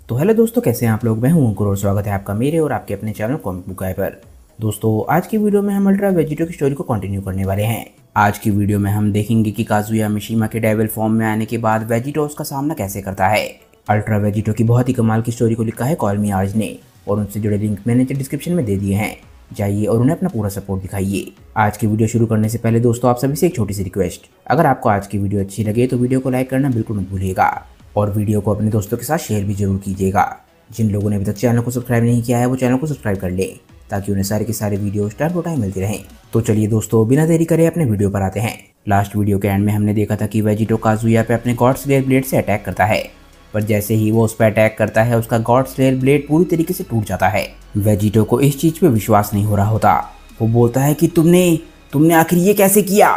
तो हेलो दोस्तों, कैसे हैं आप लोग। मैं हूं अंकुर और स्वागत है आपका मेरे और आपके अपने चैनल कॉमिक बुक गाय पर। दोस्तों, आज की वीडियो में हम अल्ट्रा वेजिटो की स्टोरी को कंटिन्यू करने वाले हैं। आज की वीडियो में हम देखेंगे कि काजुया मिशिमा के डेविल फॉर्म में आने के बाद वेजिटो उसका सामना कैसे करता है। अल्ट्रा वेजिटो की बहुत ही कमाल की स्टोरी को लिखा है कॉल मी आर्ज ने, और उनसे जुड़े लिंक मैंने डिस्क्रिप्शन में दे दिए हैं। जाइए और उन्हें अपना पूरा सपोर्ट दिखाइए। आज की वीडियो शुरू करने से पहले दोस्तों, आप सभी से एक छोटी सी रिक्वेस्ट, अगर आपको आज की वीडियो अच्छी लगे तो वीडियो को लाइक करना बिल्कुल मत भूलिएगा और वीडियो को अपने दोस्तों के साथ शेयर भी जरूर कीजिएगा। जिन लोगों ने अभी तक चैनल को सब्सक्राइब नहीं किया है वो चैनल को सब्सक्राइब कर ले, ताकि उन्हें सारे के सारे वीडियो टाइम टू टाइम मिलती रहें। तो चलिए दोस्तों, बिना देरी करे अपने वीडियो पर आते हैं। लास्ट वीडियो के एंड में हमने देखा था कि वेजिटो काजुया पे अपने गॉड स्लेयर ब्लेड से अटैक करता है, पर जैसे ही वो उस पर अटैक करता है उसका गॉड स्लेयर ब्लेड पूरी तरीके से टूट जाता है। वेजिटो को इस चीज पे विश्वास नहीं हो रहा होता। वो बोलता है कि तुमने आखिर ये कैसे किया।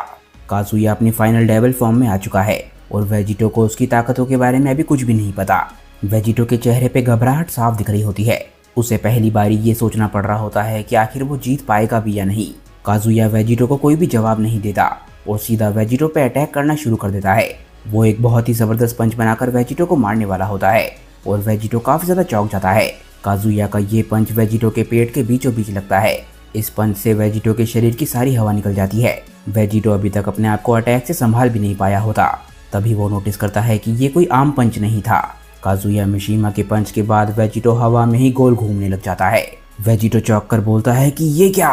काजुया अपनी फाइनल डेविल फॉर्म में आ चुका है और वेजिटो को उसकी ताकतों के बारे में अभी कुछ भी नहीं पता। वेजिटो के चेहरे पे घबराहट साफ दिख रही होती है। उसे पहली बारी ये सोचना पड़ रहा होता है कि आखिर वो जीत पाएगा भी या नहीं। काजुया वेजिटो को कोई भी जवाब नहीं देता और सीधा वेजिटो पे अटैक करना शुरू कर देता है। वो एक बहुत ही जबरदस्त पंच बनाकर वेजिटो को मारने वाला होता है और वेजिटो काफी ज्यादा चौंक जाता है। काजुया का ये पंच वेजिटो के पेट के बीचों बीच लगता है। इस पंच से वेजिटो के शरीर की सारी हवा निकल जाती है। वेजिटो अभी तक अपने आप को अटैक से संभाल भी नहीं पाया होता। तभी वो नोटिस करता है कि ये कोई आम पंच नहीं था। काजुया मिशिमा के पंच के बाद वेजिटो हवा में ही गोल घूमने लग जाता है। वेजिटो चौंक कर बोलता है कि ये क्या।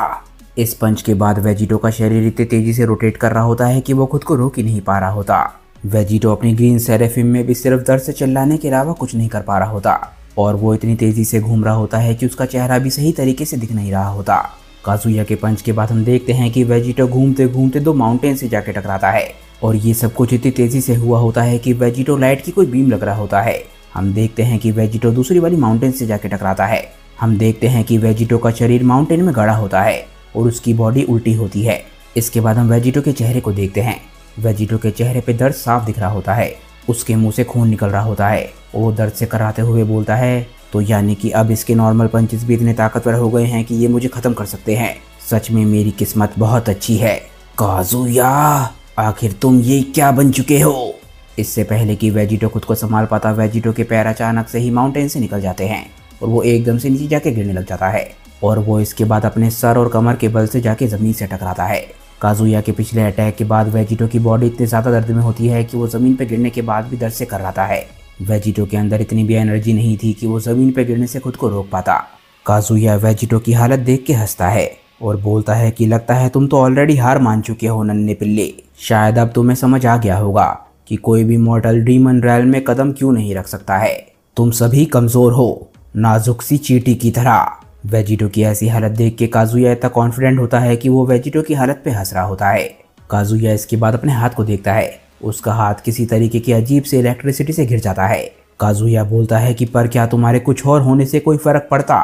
इस पंच के बाद वेजिटो का शरीर इतनी तेजी से रोटेट कर रहा होता है कि वो खुद को रोक ही नहीं पा रहा होता। वेजिटो अपनी ग्रीन सेरेफिम में भी सिर्फ दर्द से चिल्लाने के अलावा कुछ नहीं कर पा रहा होता और वो इतनी तेजी से घूम रहा होता है कि उसका चेहरा भी सही तरीके से दिख नहीं रहा होता। काजुया के पंच के बाद हम देखते हैं कि वेजिटो घूमते घूमते दो माउंटेन से जाके टकराता है और ये सब कुछ इतनी तेजी से हुआ होता है कि वेजिटो लाइट की कोई बीम लग रहा होता है। हम देखते हैं कि वेजिटो दूसरी वाली माउंटेन से जाके टकराता है। हम देखते हैं कि वेजिटो का शरीर माउंटेन में गड़ा होता है और उसकी बॉडी उल्टी होती है। इसके बाद हम वेजिटो के चेहरे को देखते हैं। वेजिटो के चेहरे पे दर्द साफ दिख रहा होता है। उसके मुंह से खून निकल रहा होता है और वो दर्द से कराते हुए बोलता है, तो यानी कि अब इसके नॉर्मल पंचेस भी इतने ताकतवर हो गए हैं कि ये मुझे खत्म कर सकते हैं। सच में मेरी किस्मत बहुत अच्छी है। काजुया, आखिर तुम ये क्या बन चुके हो। इससे पहले कि वेजिटो खुद को संभाल पाता, वेजिटो के पैर अचानक से ही माउंटेन से निकल जाते हैं और वो एकदम से नीचे जाके गिरने लग जाता है और वो इसके बाद अपने सर और कमर के बल से जाके जमीन से टकराता है। काजुया के पिछले अटैक के बाद वेजिटो की बॉडी इतनी ज्यादा दर्द में होती है कि वो जमीन पे गिरने के बाद भी दर्द से कराता है। वेजिटो के अंदर इतनी भी एनर्जी नहीं थी कि वो जमीन पे गिरने से खुद को रोक पाता। काजुया वेजिटो की हालत देख के हंसता है और बोलता है कि लगता है तुम तो ऑलरेडी हार मान चुके हो नन्हे पिल्ले। शायद अब तुम्हें समझ आ गया होगा कि कोई भी मॉर्टल डीमन रैल्म में कदम क्यों नहीं रख सकता है। तुम सभी कमजोर हो, नाजुक सी चींटी की तरह। वेजिटो की ऐसी हालत देख के काजुया इतना कॉन्फिडेंट होता है कि वो वेजिटो की हालत पे हंस रहा होता है। काजुया इसके बाद अपने हाथ को देखता है। उसका हाथ किसी तरीके की अजीब से इलेक्ट्रिसिटी से घिर जाता है। काजुया बोलता है कि पर क्या तुम्हारे कुछ और होने से कोई फर्क पड़ता।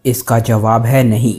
इसका जवाब है नहीं।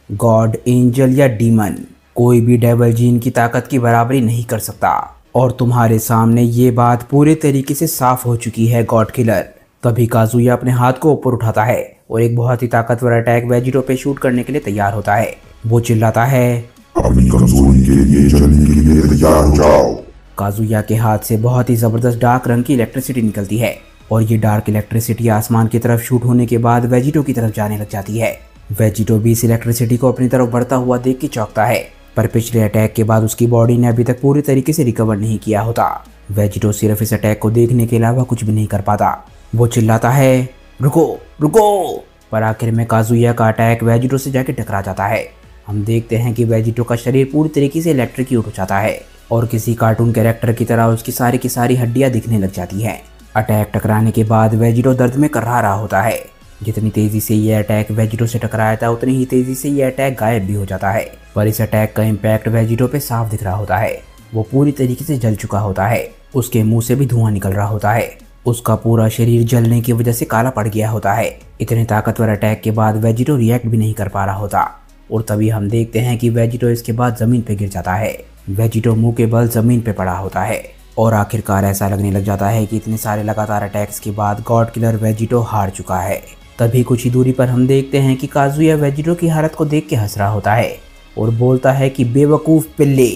गॉड, एंजल या डीमन, कोई भी डेविल जीन की ताकत की बराबरी नहीं कर सकता और तुम्हारे सामने ये बात पूरे तरीके से साफ हो चुकी है गॉड किलर। तभी काजुया अपने हाथ को ऊपर उठाता है और एक बहुत ही ताकतवर अटैक वेजिटो पे शूट करने के लिए तैयार होता है। वो चिल्लाता है, अपनी कमजोरी के लिए चलने के लिए तैयार हो जाओ। काजुया के हाथ से बहुत ही जबरदस्त डार्क रंग की इलेक्ट्रिसिटी निकलती है और ये डार्क इलेक्ट्रिसिटी आसमान की तरफ शूट होने के बाद वेजिटो की तरफ जाने लग जाती है। वेजिटो भी इस इलेक्ट्रिसिटी को अपनी तरफ बढ़ता हुआ देख के चौंकता है, पर पिछले अटैक के बाद उसकी बॉडी ने अभी तक पूरी तरीके से रिकवर नहीं किया होता। वेजिटो सिर्फ इस अटैक को देखने के अलावा कुछ भी नहीं कर पाता। वो चिल्लाता है, रुको रुको, पर आखिर में काजुया का अटैक वेजिटो से जाके टकरा जाता है। हम देखते हैं कि वेजिटो का शरीर पूरी तरीके से इलेक्ट्रिक्यूट हो जाता है और किसी कार्टून कैरेक्टर की तरह उसकी सारी की सारी हड्डियां दिखने लग जाती हैं। अटैक टकराने के बाद वेजिटो दर्द में कर्रा रहा होता है। जितनी तेजी से ये अटैक वेजिटो से टकराया था उतनी ही तेजी से ये अटैक गायब भी हो जाता है, पर इस अटैक का इम्पैक्ट वेजिटो पे साफ दिख रहा होता है। वो पूरी तरीके से जल चुका होता है। उसके मुंह से भी धुआं निकल रहा होता है। उसका पूरा शरीर जलने की वजह से काला पड़ गया होता है। इतने ताकतवर अटैक के बाद वेजिटो रिएक्ट भी नहीं कर पा रहा होता और तभी हम देखते हैं कि वेजिटो इसके बाद जमीन पे गिर जाता है। वेजिटो मुंह के बल जमीन पे पड़ा होता है और आखिरकार ऐसा लगने लग जाता है कि इतने सारे लगातार अटैक्स के बाद गॉड किलर वेजिटो हार चुका है। तभी कुछ ही दूरी पर हम देखते हैं कि काजुया वेजिटो की हालत को देख के हंस रहा होता है और बोलता है कि बेवकूफ पिल्ले।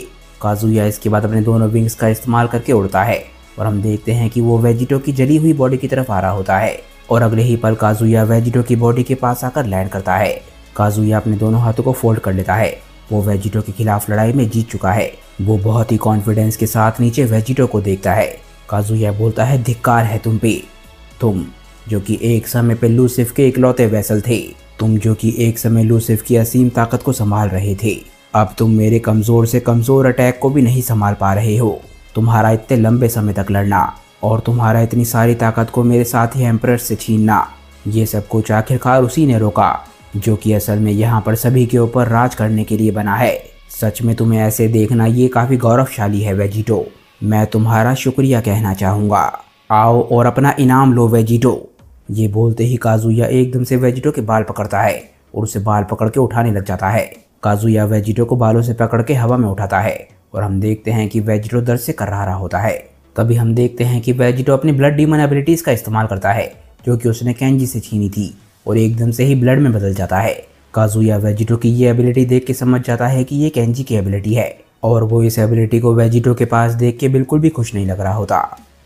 काजुया इसके बाद अपने दोनों विंग्स का इस्तेमाल करके उड़ता है और हम देखते हैं कि वो वेजिटो की जली हुई बॉडी की तरफ आ रहा होता है। और अगले ही पल काजुया वेजिटो की बॉडी के पास आकर लैंड करता है। काजुया अपने दोनों हाथों को फोल्ड कर लेता है। वो वेजिटो के खिलाफ लड़ाई में जीत चुका है। वो बहुत ही कॉन्फिडेंस के साथ नीचे वेजिटो को देखता है। काजुया बोलता है, धिक्कार है तुम पे, तुम जो कि एक समय पे लूसिफ के इकलौते वेसल थे, तुम जो कि एक समय लूसिफ की असीम ताकत को संभाल रहे थे। अब तुम मेरे कमजोर से कमजोर अटैक को भी नहीं संभाल पा रहे हो। तुम्हारा इतने लंबे समय तक लड़ना और तुम्हारा इतनी सारी ताकत को मेरे साथी एम्परर से छीनना, ये सब कुछ आखिरकार उसी ने रोका जो कि असल में यहाँ पर सभी के ऊपर राज करने के लिए बना है। सच में तुम्हें ऐसे देखना ये काफी गौरवशाली है वेजिटो। मैं तुम्हारा शुक्रिया कहना चाहूँगा। आओ और अपना इनाम लो वेजिटो। ये बोलते ही काजुया एकदम से वेजिटो के बाल पकड़ता है और उसे बाल पकड़ के उठाने लग जाता है। काजुया वेजिटो को बालों से पकड़ के हवा में उठाता है और हम देखते हैं कि वेजिटो दर्द से कर्रारा होता है। तभी हम देखते हैं कि वेजिटो अपनी ब्लड डीमन एबिलिटीज का इस्तेमाल करता है जो कि उसने केंजी से छीनी थी और एकदम से ही ब्लड में बदल जाता है। काजुया वेजिटो की ये एबिलिटी देख के समझ जाता है कि ये केंजी की एबिलिटी है और वो इस एबिलिटी को वेजिटो के पास देख के बिल्कुल भी खुश नहीं लग रहा होता।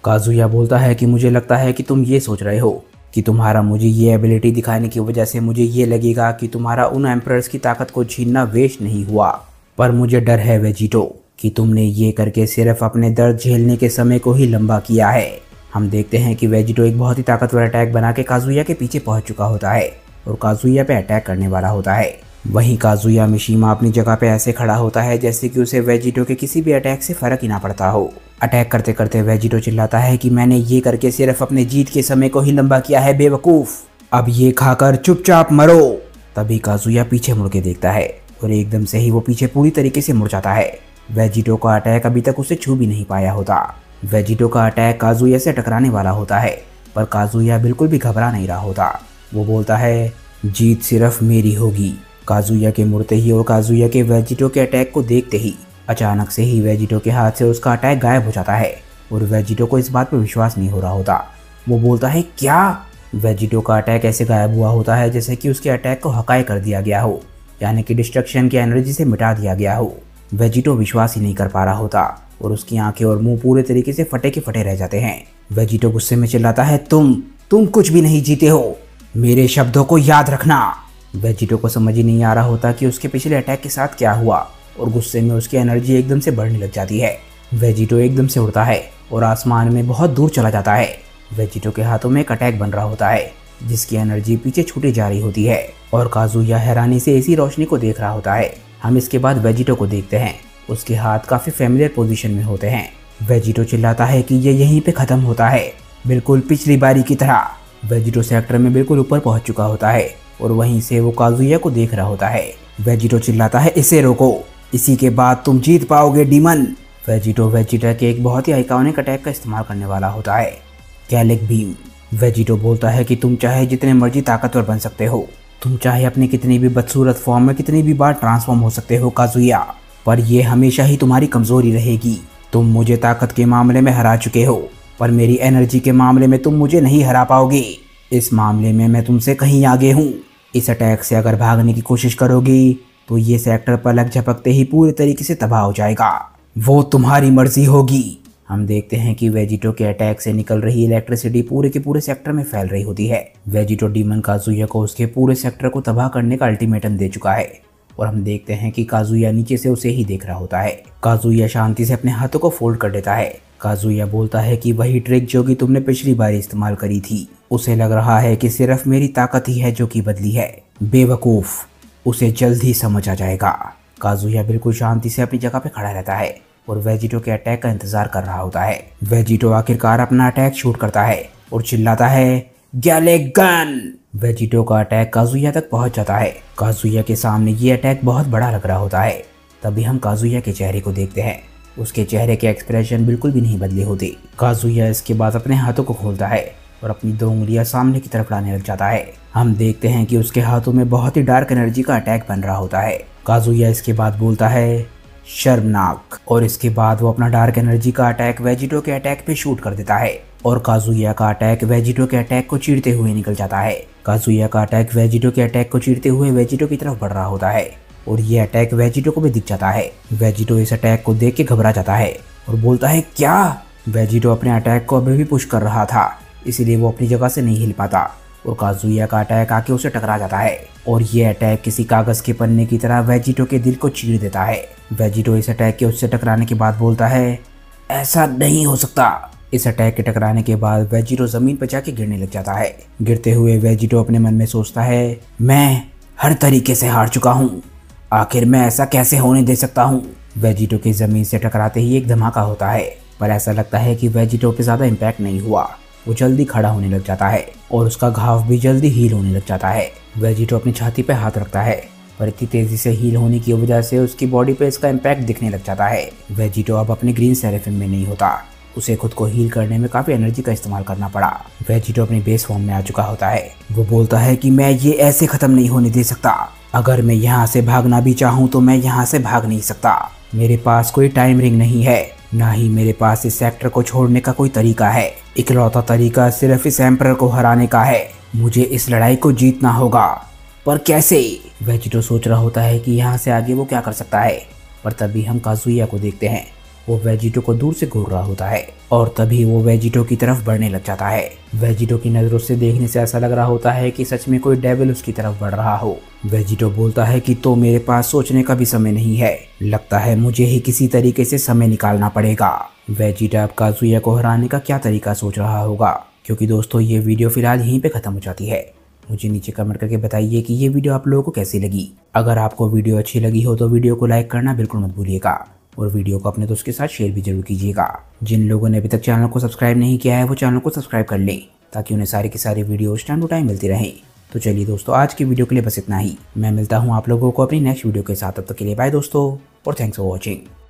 काजुया बोलता है कि मुझे लगता है कि तुम ये सोच रहे हो कि तुम्हारा मुझे ये एबिलिटी दिखाने की वजह से मुझे ये लगेगा कि तुम्हारा उन एम्परर्स की ताकत को छीनना वेस्ट नहीं हुआ, पर मुझे डर है वेजिटो कि तुमने ये करके सिर्फ अपने दर्द झेलने के समय को ही लंबा किया है। हम देखते हैं कि वेजिटो एक बहुत ही ताकतवर अटैक बना के काजुया के पीछे पहुंच चुका होता है और काजुया पे अटैक करने वाला होता है। वहीं काजुया मिशीमा अपनी जगह पे ऐसे खड़ा होता है जैसे कि उसे वेजिटो के किसी भी अटैक से फर्क ही ना पड़ता हो। अटैक करते करते वेजिटो चिल्लाता है कि मैंने ये करके सिर्फ अपने जीत के समय को ही लंबा किया है बेवकूफ, अब ये खाकर चुपचाप मरो। तभी काजुया पीछे मुड़ के देखता है और एकदम से ही वो पीछे पूरी तरीके से मुड़ जाता है। वेजिटो का अटैक अभी तक उसे छू भी नहीं पाया होता। वेजिटो का अटैक काजुया से टकराने वाला होता है पर काजुया बिल्कुल भी घबरा नहीं रहा होता। वो बोलता है, जीत सिर्फ मेरी होगी। काजुया के मुड़ते ही और काजुया के वेजिटो के अटैक को देखते ही अचानक से ही वेजिटो के हाथ से उसका अटैक गायब हो जाता है और वेजिटो को इस बात पर विश्वास नहीं हो रहा होता। वो बोलता है, क्या? वेजिटो का अटैक ऐसे गायब हुआ होता है जैसे कि उसके अटैक को हकाई कर दिया गया हो, यानी कि डिस्ट्रक्शन की एनर्जी से मिटा दिया गया हो। वेजिटो विश्वास ही नहीं कर पा रहा होता और उसकी आंखें और मुंह पूरे तरीके से फटे के फटे रह जाते हैं। वेजिटो गुस्से में चिल्लाता है, तुम कुछ भी नहीं जीते हो, मेरे शब्दों को याद रखना। वेजिटो को समझ ही नहीं आ रहा होता कि उसके पिछले अटैक के साथ क्या हुआ और गुस्से में उसकी एनर्जी एकदम से बढ़ने लग जाती है। वेजिटो एकदम से उड़ता है और आसमान में बहुत दूर चला जाता है। वेजिटो के हाथों में एक अटैक बन रहा होता है जिसकी एनर्जी पीछे छूटी जा रही होती है और काजुया हैरानी से इसी रोशनी को देख रहा होता है। हम इसके बाद वेजिटो को देखते हैं, उसके हाथ काफी फेमिलियर पोजीशन में होते हैं। वेजिटो चिल्लाता है कि ये यहीं पे खत्म होता है, बिल्कुल पिछली बारी की तरह। वेजिटो सेक्टर में बिल्कुल ऊपर पहुंच चुका होता है और वहीं से वो काजुया को देख रहा होता है। वेजिटो चिल्लाता है, इसे रोको, इसी के बाद तुम जीत पाओगे डीमन। वेजिटो वेजिटा के एक बहुत ही आइकॉनिक अटैक का इस्तेमाल करने वाला होता है, गैलिक बीम। वेजिटो बोलता है कि तुम चाहे जितने मर्जी ताकतवर बन सकते हो, तुम चाहे अपनी कितनी भी बदसूरत फॉर्म में कितनी भी बार ट्रांसफॉर्म हो सकते हो काजुया, पर यह हमेशा ही तुम्हारी कमजोरी रहेगी। तुम मुझे ताकत के मामले में हरा चुके हो पर मेरी एनर्जी के मामले में तुम मुझे नहीं हरा पाओगे। इस मामले में मैं तुमसे कहीं आगे हूँ। इस अटैक से अगर भागने की कोशिश करोगी तो ये सेक्टर पलक झपकते ही पूरी तरीके से तबाह हो जाएगा, वो तुम्हारी मर्जी होगी। हम देखते हैं कि वेजिटो के अटैक से निकल रही इलेक्ट्रिसिटी पूरे के पूरे सेक्टर में फैल रही होती है। वेजिटो डीमन काजुया को उसके पूरे सेक्टर को तबाह करने का अल्टीमेटम दे चुका है और हम देखते हैं कि काजुया नीचे से उसे ही देख रहा होता है। काजुया शांति से अपने हाथों को फोल्ड कर देता है। काजुया बोलता है कि वही ट्रिक जो कि तुमने पिछली बार इस्तेमाल करी थी, उसे लग रहा है कि सिर्फ मेरी ताकत ही है जो कि बदली है। बेवकूफ, उसे जल्द ही समझ आ जाएगा। काजुया बिल्कुल शांति से अपनी जगह पे खड़ा रहता है और वेजिटो के अटैक का इंतजार कर रहा होता है। वेजिटो आखिरकार अपना अटैक शूट करता है और चिल्लाता है, गैलिक गन। वेजिटो का अटैक काजुया तक पहुंच जाता है। काजुया के सामने ये अटैक बहुत बड़ा लग रहा होता है। तभी हम काजुया के चेहरे को देखते हैं, उसके चेहरे के एक्सप्रेशन बिल्कुल भी नहीं बदले होते। काजुया इसके बाद अपने हाथों को खोलता है और अपनी 2 उंगलियां सामने की तरफ लाने लग जाता है। हम देखते हैं कि उसके हाथों में बहुत ही डार्क एनर्जी का अटैक बन रहा होता है। काजुया इसके बाद बोलता है, शर्मनाक, और इसके बाद वो अपना डार्क एनर्जी का अटैक वेजिटो के अटैक पे शूट कर देता है और काजुया का अटैक वेजिटो के अटैक को चीरते हुए निकल जाता है। काजुया का अटैक वेजिटो के अटैक को चीरते हुए वेजिटो की तरफ बढ़ रहा होता है और ये अटैक वेजिटो को भी दिख जाता है। वेजिटो इस अटैक को देख के घबरा जाता है और बोलता है, क्या? वेजिटो अपने अटैक को अभी भी पुश कर रहा था, इसीलिए वो अपनी जगह से नहीं हिल पाता। और काजुया का अटैक आके उसे टकरा जाता है और ये अटैक किसी कागज के पन्ने की तरह वेजिटो के दिल को चीर देता है। वेजिटो इस अटैक के उससे टकराने के बाद बोलता है, ऐसा नहीं हो सकता। इस अटैक के टकराने के बाद वेजिटो जमीन पर जाके गिरने लग जाता है। गिरते हुए वेजिटो अपने मन में सोचता है, मैं हर तरीके से हार चुका हूँ, आखिर मैं ऐसा कैसे होने दे सकता हूँ। वेजिटो की जमीन से टकराते ही एक धमाका होता है, पर ऐसा लगता है कि वेजिटो पे ज्यादा इम्पैक्ट नहीं हुआ। वो जल्दी खड़ा होने लग जाता है और उसका घाव भी जल्दी हील होने लग जाता है। वेजिटो अपनी छाती पे हाथ रखता है, पर इतनी तेजी से हील होने की वजह से उसकी बॉडी पे इसका इम्पैक्ट दिखने लग जाता है। वेजिटो अब अपने ग्रीन सेरेफिम में नहीं होता, उसे खुद को हील करने में काफी एनर्जी का इस्तेमाल करना पड़ा। वेजिटो अपनी बेस फॉर्म में आ चुका होता है। वो बोलता है कि मैं ये ऐसे खत्म नहीं होने दे सकता। अगर मैं यहाँ से भागना भी चाहूँ तो मैं यहाँ से भाग नहीं सकता। मेरे पास कोई टाइम रिंग नहीं है, ना ही मेरे पास इस सेक्टर को छोड़ने का कोई तरीका है। इकलौता तरीका सिर्फ इस एम्परर को हराने का है। मुझे इस लड़ाई को जीतना होगा, पर कैसे? वेजिटो सोच रहा होता है कि यहाँ से आगे वो क्या कर सकता है, पर तभी हम काजुया को देखते हैं। वो वेजिटो को दूर से घूर रहा होता है और तभी वो वेजिटो की तरफ बढ़ने लग जाता है। वेजिटो की नजरों से देखने से ऐसा लग रहा होता है कि सच में कोई डेविल उसकी तरफ बढ़ रहा हो। वेजिटो बोलता है कि तो मेरे पास सोचने का भी समय नहीं है, लगता है मुझे ही किसी तरीके से समय निकालना पड़ेगा। वेजिटो अब काजुया को हराने का क्या तरीका सोच रहा होगा, क्योंकि दोस्तों ये वीडियो फिलहाल यहीं पे खत्म हो जाती है। मुझे नीचे कमेंट करके बताइए कि ये वीडियो आप लोगों को कैसी लगी। अगर आपको वीडियो अच्छी लगी हो तो वीडियो को लाइक करना बिल्कुल मत भूलिएगा और वीडियो को अपने दोस्त के साथ शेयर भी जरूर कीजिएगा। जिन लोगों ने अभी तक चैनल को सब्सक्राइब नहीं किया है वो चैनल को सब्सक्राइब कर लें, ताकि उन्हें सारी की सारी वीडियोस टाइम टू टाइम मिलती रहें। तो चलिए दोस्तों, आज की वीडियो के लिए बस इतना ही। मैं मिलता हूँ आप लोगों को अपनी नेक्स्ट वीडियो के साथ। तब तक के लिए बाय दोस्तों और थैंक्स फॉर वॉचिंग।